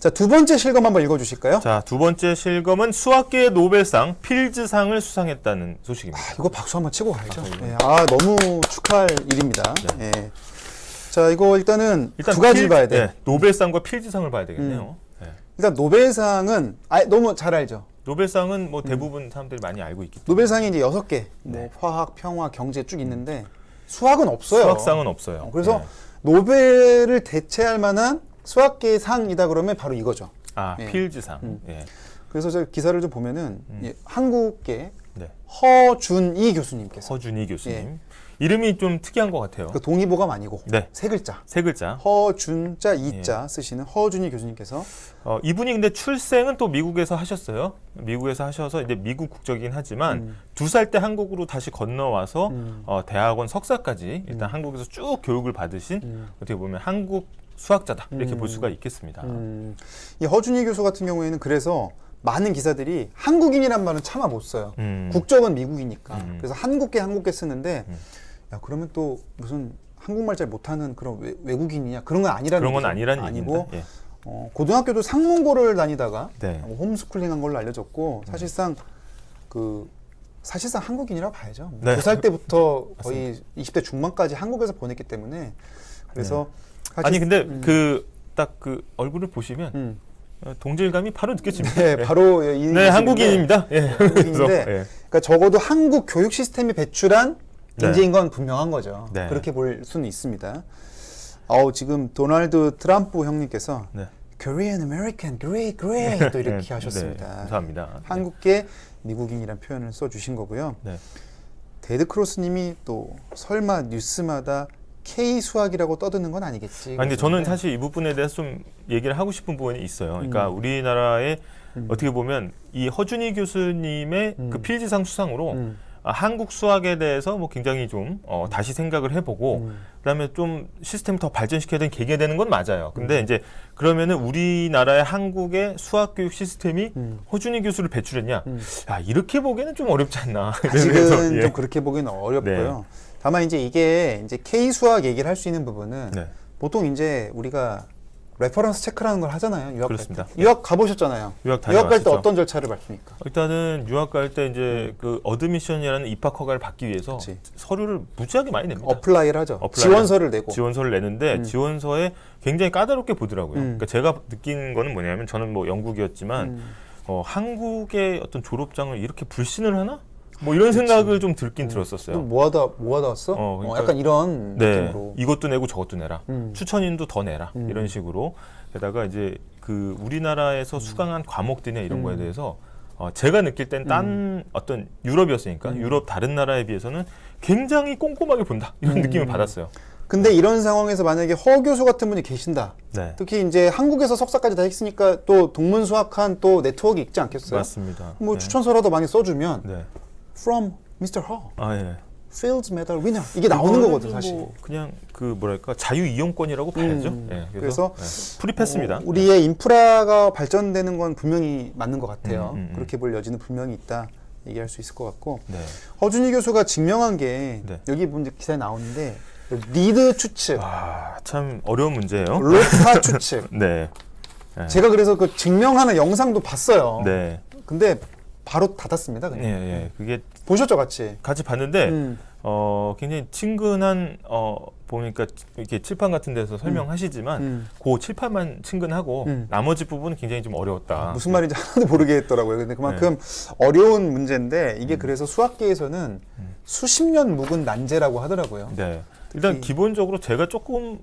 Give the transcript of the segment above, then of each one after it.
자, 두 번째 실검 한번 읽어주실까요? 자, 두 번째 실검은 수학계의 노벨상 필즈상을 수상했다는 소식입니다. 이거 박수 한번 치고 가야죠. 예, 너무 축하할 일입니다. 네. 예. 자, 이거 일단 두 가지를 봐야 돼. 네, 노벨상과 필즈상을 봐야 되겠네요. 네. 일단 노벨상은 너무 잘 알죠. 노벨상은 뭐 대부분 사람들이 많이 알고 있기 때문에. 노벨상이 이제 6개, 뭐 화학, 평화, 경제 쭉 있는데 수학은 없어요. 수학상은 없어요. 그래서 네. 노벨을 대체할 만한 수학계의 상이다 그러면 바로 이거죠. 예. 필즈상. 예. 그래서 제가 기사를 좀 보면은 한국계 네. 허준이 교수님께서 허준이 교수님. 이름이 좀 특이한 것 같아요. 그 동의보감 아니고 네. 세 글자. 세 글자. 허준자 이자 쓰시는 허준이 교수님께서 이분이 근데 출생은 또 미국에서 하셨어요. 미국에서 하셔서 이제 미국 국적이긴 하지만 2살 때 한국으로 다시 건너와서 대학원 석사까지 일단 한국에서 쭉 교육을 받으신 어떻게 보면 한국 수학자다 이렇게 볼 수가 있겠습니다. 이 허준이 교수 같은 경우에는 그래서 많은 기사들이 한국인이란 말은 차마 못 써요. 국적은 미국이니까. 그래서 한국계 쓰는데 야, 그러면 또 무슨 한국말 잘 못하는 그런 외국인이냐 그런 건 아니라는 그런 건 거죠. 아니라는 아니고 얘기입니다. 예. 고등학교도 상문고를 다니다가 네. 홈스쿨링한 걸로 알려졌고 사실상 사실상 한국인이라고 봐야죠. 네. 2살 때부터 거의 20대 중반까지 한국에서 보냈기 때문에 그래서 아니 근데 딱 그 얼굴을 보시면 동질감이 바로 느껴집니다. 네, 바로 네, 한국인입니다. 예. 한국인인데 예. 그러니까 적어도 한국 교육 시스템이 배출한 네. 인재인 건 분명한 거죠. 네. 그렇게 볼 수는 있습니다. 지금 도널드 트럼프 형님께서 네. Korean American, great, 또 이렇게 네, 하셨습니다. 네, 감사합니다. 한국계 미국인이란 표현을 써주신 거고요. 네. 데드 크로스님이 또 설마 뉴스마다 K 수학이라고 떠드는 건 아니겠지. 근데 저는 사실 이 부분에 대해서 좀 얘기를 하고 싶은 부분이 있어요. 그러니까 우리나라의 어떻게 보면 이 허준이 교수님의 그 필지상 수상으로 한국 수학에 대해서 뭐 굉장히 좀 다시 생각을 해보고 그다음에 좀 시스템을 더 발전시켜야 되는 계기가 되는 건 맞아요. 근데 이제 그러면은 우리나라의 한국의 수학 교육 시스템이 허준이 교수를 배출했냐? 야, 이렇게 보기에는 좀 어렵지 않나? 아직은 예. 좀 그렇게 보기는 어렵고요. 네. 다만 이게 K 수학 얘기를 할 수 있는 부분은 네. 보통 이제 우리가 레퍼런스 체크라는 걸 하잖아요. 유학 그렇습니다. 갈 때. 유학 가보셨잖아요. 유학 갈 때 다녀왔었죠. 어떤 절차를 밟습니까? 일단은 유학 갈 때 이제 그 어드미션이라는 입학 허가를 받기 위해서 그치. 서류를 무지하게 많이 냅니다. 어플라이를 하죠. 어플라이. 지원서를 내고. 지원서를 내는데 지원서에 굉장히 까다롭게 보더라고요. 그러니까 제가 느낀 거는 뭐냐면 저는 뭐 영국이었지만 한국의 어떤 졸업장을 이렇게 불신을 하나? 뭐 이런 생각을 좀 들긴 들었었어요. 뭐 하다 왔어? 그러니까 약간 이런 네, 느낌으로. 이것도 내고 저것도 내라. 추천인도 더 내라. 이런 식으로. 게다가 이제 그 우리나라에서 수강한 과목들이나 이런 거에 대해서 제가 느낄 땐 딴 어떤 유럽이었으니까 유럽 다른 나라에 비해서는 굉장히 꼼꼼하게 본다. 이런 느낌을 받았어요. 근데 이런 상황에서 만약에 허 교수 같은 분이 계신다. 네. 특히 이제 한국에서 석사까지 다 했으니까 또 동문수학한 또 네트워크 있지 않겠어요? 맞습니다. 뭐 네. 추천서라도 많이 써주면 네. From Mr. Ho, 예. Fields Medal Winner 이게 나오는 거거든 사실. 뭐 그냥 그 뭐랄까 자유 이용권이라고 봐야죠. 예, 그래서 프리패스입니다. 우리의 인프라가 발전되는 건 분명히 맞는 것 같아요. 그렇게 볼 여지는 분명히 있다 얘기할 수 있을 것 같고. 네. 허준이 교수가 증명한 게 네. 여기 기사에 나오는데 리드 추측, 참 어려운 문제예요. 로타 추측. 네. 네. 제가 그래서 그 증명하는 영상도 봤어요. 네. 근데 바로 닫았습니다. 그냥. 예. 그게 보셨죠, 같이? 같이 봤는데 굉장히 친근한 보니까 이렇게 칠판 같은 데서 설명하시지만 그 칠판만 친근하고 나머지 부분은 굉장히 좀 어려웠다. 무슨 말인지 하나도 모르겠더라고요. 근데 그만큼 어려운 문제인데 이게 그래서 수학계에서는 수십 년 묵은 난제라고 하더라고요. 네. 일단 기본적으로 제가 조금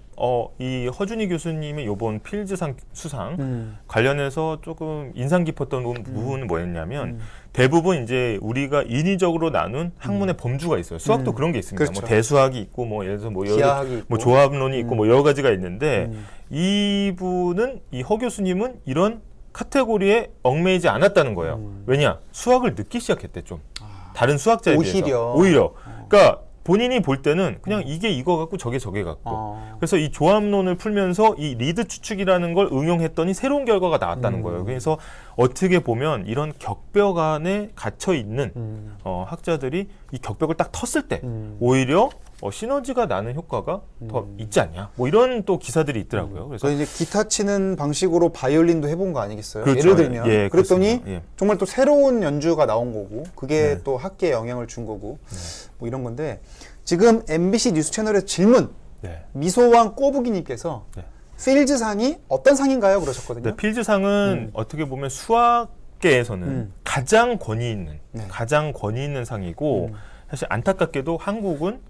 이 허준이 교수님의 이번 필즈상 수상 관련해서 조금 인상 깊었던 부분은 뭐였냐면 대부분 이제 우리가 인위적으로 나눈 학문의 범주가 있어요. 수학도 그런 게 있습니다. 그렇죠. 뭐 대수학이 있고 뭐 예를 들어서 뭐 기하학이 있고. 뭐 조합론이 있고 뭐 여러 가지가 있는데 이분은 이 허 교수님은 이런 카테고리에 얽매이지 않았다는 거예요. 왜냐? 수학을 늦기 시작했대 좀. 다른 수학자에 비해서. 오히려. 그러니까 본인이 볼 때는 그냥 이게 이거 같고 저게 저게 같고 그래서 이 조합론을 풀면서 이 리드 추측이라는 걸 응용했더니 새로운 결과가 나왔다는 거예요. 그래서 어떻게 보면 이런 격벽 안에 갇혀 있는 학자들이 이 격벽을 딱 텄을 때 오히려 시너지가 나는 효과가 더 있지 않냐. 뭐 이런 또 기사들이 있더라고요. 그래서 이제 기타 치는 방식으로 바이올린도 해본 거 아니겠어요? 그렇죠. 예를 들면 예, 그랬더니 그렇습니다. 예. 정말 또 새로운 연주가 나온 거고 그게 네. 또 학계에 영향을 준 거고 뭐 이런 건데 지금 MBC 뉴스 채널의 질문 네. 미소왕 꼬부기님께서 네. 필즈상이 어떤 상인가요? 그러셨거든요. 네, 필즈상은 어떻게 보면 수학계에서는 가장 권위 있는 네. 가장 권위 있는 상이고 사실 안타깝게도 한국은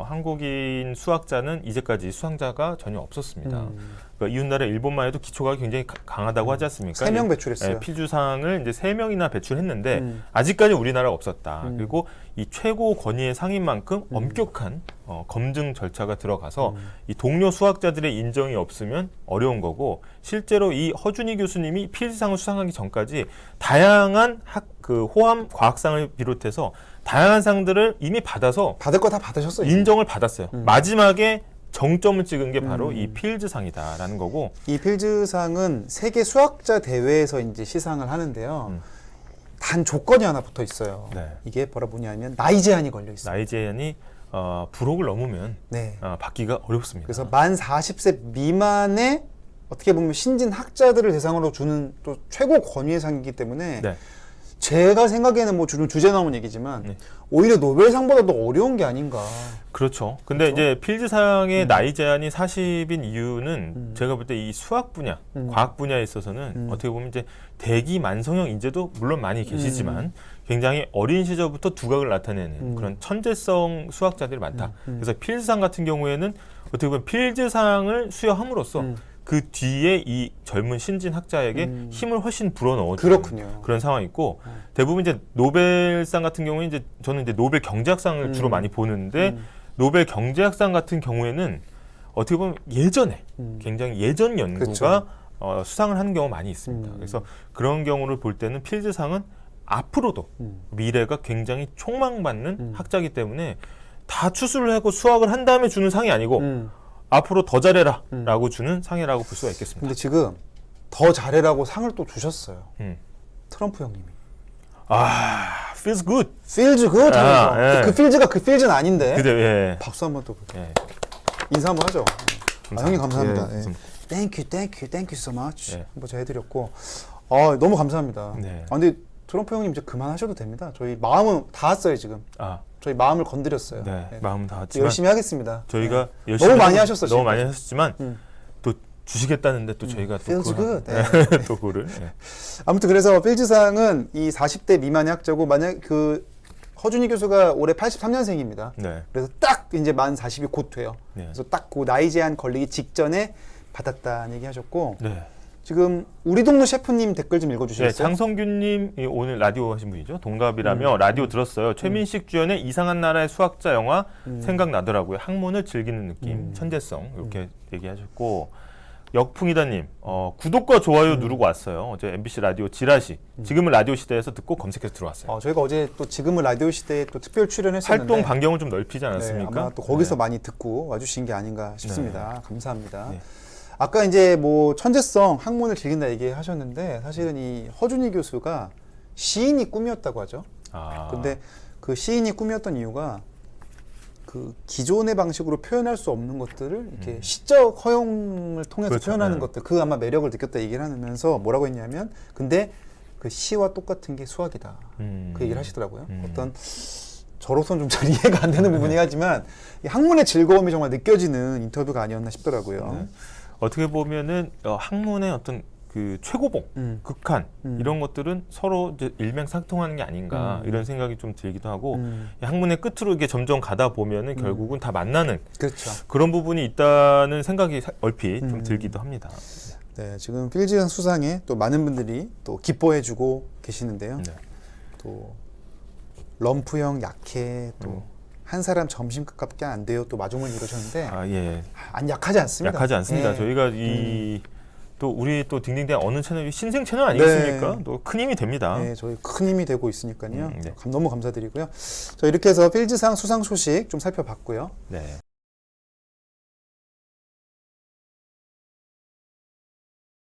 한국인 수학자는 이제까지 수상자가 전혀 없었습니다. 그러니까 이웃나라 일본만 해도 기초가 굉장히 강하다고 하지 않습니까? 3명 배출했어요. 필주상을 이제 3명이나 배출했는데 아직까지 우리나라가 없었다. 그리고 이 최고 권위의 상인만큼 엄격한 검증 절차가 들어가서 이 동료 수학자들의 인정이 없으면 어려운 거고 실제로 이 허준희 교수님이 필즈상을 수상하기 전까지 다양한 호암 과학상을 비롯해서 다양한 상들을 이미 받아서 받을 거 다 받으셨어요. 인정을 받았어요. 마지막에 정점을 찍은 게 바로 이 필즈상이다라는 거고. 이 필즈상은 세계 수학자 대회에서 이제 시상을 하는데요. 단 조건이 하나 붙어 있어요. 네. 이게 뭐냐면 나이 제한이 걸려 있어요. 나이 제한이 부록을 넘으면 네. 받기가 어렵습니다. 그래서 만 40세 미만의 어떻게 보면 신진 학자들을 대상으로 주는 또 최고 권위의 상이기 때문에 네. 제가 생각에는 뭐 주제 나온 얘기지만 네. 오히려 노벨상보다도 어려운 게 아닌가. 그렇죠. 근데 이제 필즈상의 나이 제한이 40인 이유는 제가 볼 때 이 수학 분야, 과학 분야에 있어서는 어떻게 보면 이제 대기 만성형 인재도 물론 많이 계시지만 굉장히 어린 시절부터 두각을 나타내는 그런 천재성 수학자들이 많다. 그래서 필즈상 같은 경우에는 어떻게 보면 필즈상을 수여함으로써 그 뒤에 이 젊은 신진 학자에게 힘을 훨씬 불어넣어주는 그렇군요. 그런 상황이 있고 대부분 이제 노벨상 같은 경우에 이제 저는 이제 노벨 경제학상을 주로 많이 보는데 노벨 경제학상 같은 경우에는 어떻게 보면 예전에 굉장히 예전 연구가 수상을 하는 경우가 많이 있습니다. 그래서 그런 경우를 볼 때는 필즈상은 앞으로도 미래가 굉장히 촉망받는 학자이기 때문에 다 추수를 하고 수학을 한 다음에 주는 상이 아니고 앞으로 더 잘해라 라고 주는 상이라고 볼 수가 있겠습니다. 근데 지금 더 잘해라고 상을 또 주셨어요. 트럼프 형님이. feels good. 필즈 굿. 예. 그 필즈가 그 필즈는 아닌데. 그대, 예. 박수 한번 또 볼게요. 예. 인사 한번 하죠. 형님 감사합니다. 예, 예. Thank you so much. 예. 한번 제가 해드렸고, 너무 감사합니다. 네. 근데 트럼프 형님 이제 그만하셔도 됩니다. 저희 마음은 닿았어요 지금. 저희 마음을 건드렸어요. 네. 예. 마음은 닿았지만 열심히 하겠습니다. 저희가 예. 열심히 너무 많이 하셨어. 너무 많이 하셨지만 또 주시겠다는데 또 저희가 또 Feels 그걸 good. 또 그거를 아무튼 그래서 필즈상은 이 40대 미만의 학자고 만약 그 허준희 교수가 올해 83년생입니다. 네. 그래서 딱 이제 만 40이 곧 돼요. 네. 그래서 딱 그 나이 제한 걸리기 직전에 받았다는 얘기 하셨고 네. 지금 우리 동네 셰프님 댓글 좀 네, 읽어주시겠어요? 장성균님 오늘 라디오 하신 분이죠. 동갑이라며 라디오 들었어요. 최민식 주연의 이상한 나라의 수학자 영화 생각나더라고요. 학문을 즐기는 느낌, 천재성 이렇게 얘기하셨고 역풍이다님 구독과 좋아요 누르고 왔어요. 어제 MBC 라디오 지라시 지금은 라디오 시대에서 듣고 검색해서 들어왔어요. 저희가 어제 또 지금은 라디오 시대에 또 특별 출연했었는데 활동 반경을 좀 넓히지 않았습니까? 네, 아마 또 거기서 네. 많이 듣고 와주신 게 아닌가 싶습니다. 감사합니다. 네. 아까 이제 뭐 천재성, 학문을 즐긴다 얘기하셨는데 사실은 이 허준희 교수가 시인이 꿈이었다고 하죠. 근데 그 시인이 꿈이었던 이유가 그 기존의 방식으로 표현할 수 없는 것들을 이렇게 시적 허용을 통해서 그렇죠. 표현하는 네. 것들, 그 아마 매력을 느꼈다 얘기를 하면서 뭐라고 했냐면, 근데 그 시와 똑같은 게 수학이다. 그 얘기를 하시더라고요. 어떤 저로서는 좀 잘 이해가 안 되는 부분이긴 하지만 이 학문의 즐거움이 정말 느껴지는 인터뷰가 아니었나 싶더라고요. 네. 어떻게 보면은 학문의 어떤 그 최고봉, 극한 이런 것들은 서로 이제 일맥상통하는 게 아닌가 이런 생각이 좀 들기도 하고 이 학문의 끝으로 이게 점점 가다 보면은 결국은 다 만나는 그렇죠. 그런 부분이 있다는 생각이 얼핏 좀 들기도 합니다. 네, 지금 필즈상 수상에 또 많은 분들이 또 기뻐해주고 계시는데요. 네. 또 럼프형 약해 또 한 사람 점심값밖에 안 돼요. 또 마중을 이루셨는데 예. 안 약하지 않습니다. 약하지 않습니다. 예. 저희가 또 우리 또 딩딩댕 어느 채널이 신생 채널 아니겠습니까? 네. 또 큰 힘이 됩니다. 네, 저희 큰 힘이 되고 있으니까요. 네. 너무 감사드리고요. 자, 이렇게 해서 필즈상 수상 소식 좀 살펴봤고요. 네.